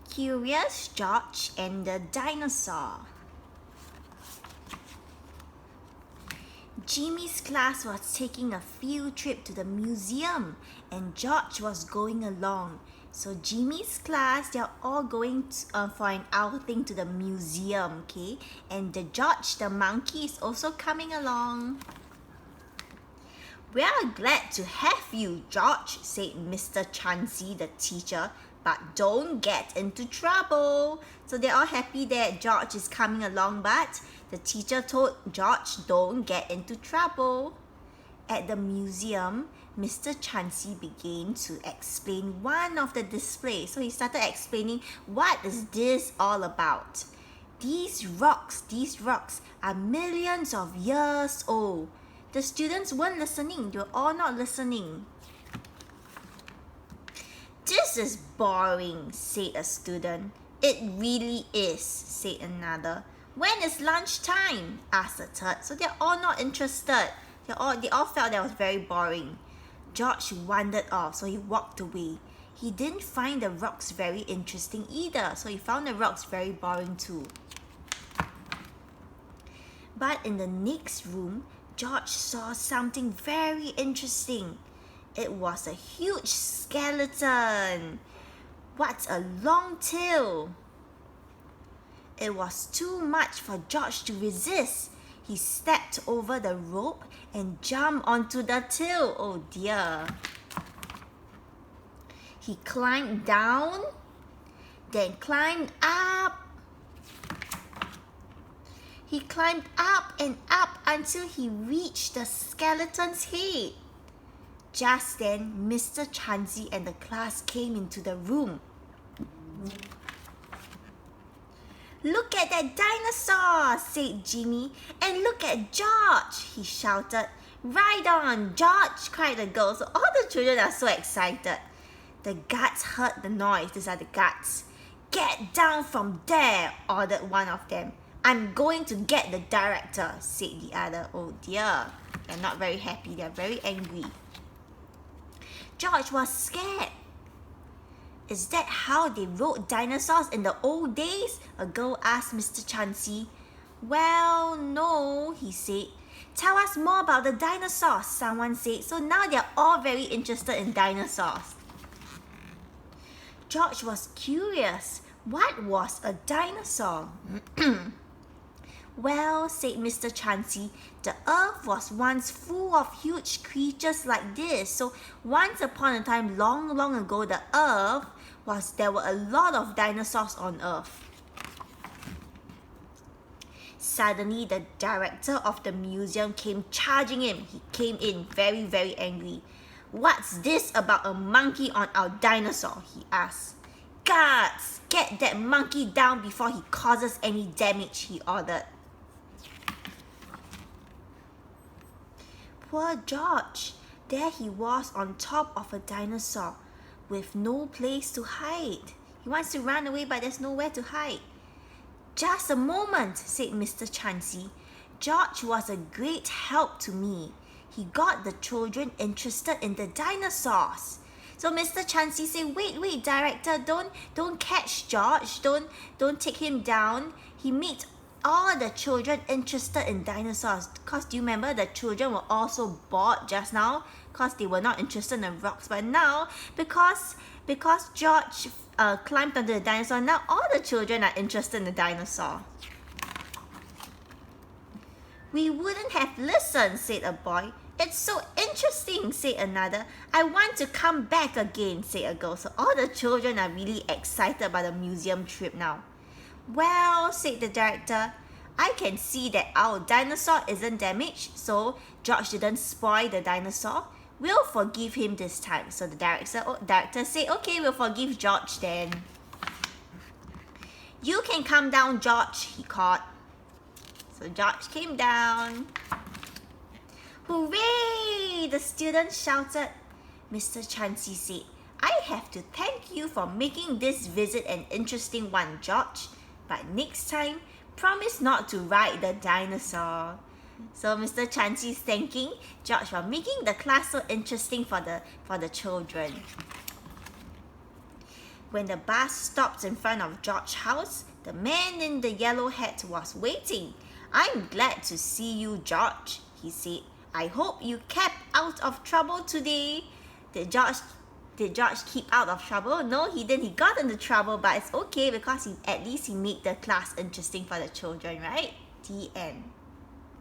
Curious George and the Dinosaur. Jimmy's class was taking a field trip to the museum and George was going along. So Jimmy's class, they're all going for an outing to the museum, okay? And the George the monkey is also coming along. "We are glad to have you, George," said Mr. Chansey, the teacher, "but don't get into trouble." So they're all happy that George is coming along, but the teacher told George, "Don't get into trouble." At the museum, Mr. Chansey began to explain one of the displays. So he started explaining, what is this all about? These rocks are millions of years old. The students weren't listening. They were all not listening. "This is boring," said a student. "It really is," said another. "When is lunchtime?" asked a third. So they're all not interested. They all felt that was very boring. George wandered off, so he walked away. He didn't find the rocks very interesting either, so he found the rocks very boring too. But in the next room, George saw something very interesting. It was a huge skeleton. What a long tail! It was too much for George to resist. He stepped over the rope and jumped onto the tail. Oh dear. He climbed down, then climbed up. He climbed up and up until he reached the skeleton's head. Just then, Mr. Chansey and the class came into the room. "Look at that dinosaur," said Jimmy. "And look at George," he shouted. "Right on, George," cried the girls. So all the children are so excited. The guards heard the noise. These are the guards. "Get down from there," ordered one of them. "I'm going to get the director," said the other. Oh dear, they're not very happy. They're very angry. George was scared. "Is that how they rode dinosaurs in the old days?" a girl asked Mr. Chansey. "Well, no," he said. "Tell us more about the dinosaurs," someone said. So now they're all very interested in dinosaurs. George was curious. What was a dinosaur? "Well," said Mr. Chansey, "the earth was once full of huge creatures like this. So once upon a time, long, long ago, there were a lot of dinosaurs on earth." Suddenly, the director of the museum came charging in. He came in very, very angry. "What's this about a monkey on our dinosaur?" he asked. "Guards, get that monkey down before he causes any damage," he ordered. Poor George. There he was on top of a dinosaur with no place to hide. He wants to run away, but there's nowhere to hide. "Just a moment," said Mr. Chansey. "George was a great help to me. He got the children interested in the dinosaurs." So Mr. Chansey said, wait, director, don't catch George. Don't take him down. He made all the children interested in dinosaurs. Because do you remember the children were also bored just now? Because they were not interested in rocks. But now, because George climbed onto the dinosaur, now all the children are interested in the dinosaur. "We wouldn't have listened," said a boy. "It's so interesting," said another. "I want to come back again," said a girl. So all the children are really excited about the museum trip now. "Well," said the director, "I can see that our dinosaur isn't damaged, so George didn't spoil the dinosaur. We'll forgive him this time." So the director said, "Okay, we'll forgive George then." "You can come down, George," he called. So George came down. "Hooray!" the students shouted. Mr. Chansey said, "I have to thank you for making this visit an interesting one, George. But next time, promise not to ride the dinosaur." So Mr. Chansey is thanking George for making the class so interesting for the children. When the bus stopped in front of George's house, the man in the yellow hat was waiting. "I'm glad to see you, George," he said. "I hope you kept out of trouble today." Did George keep out of trouble? No, he didn't. He got into trouble, but it's okay because at least he made the class interesting for the children, right? The end.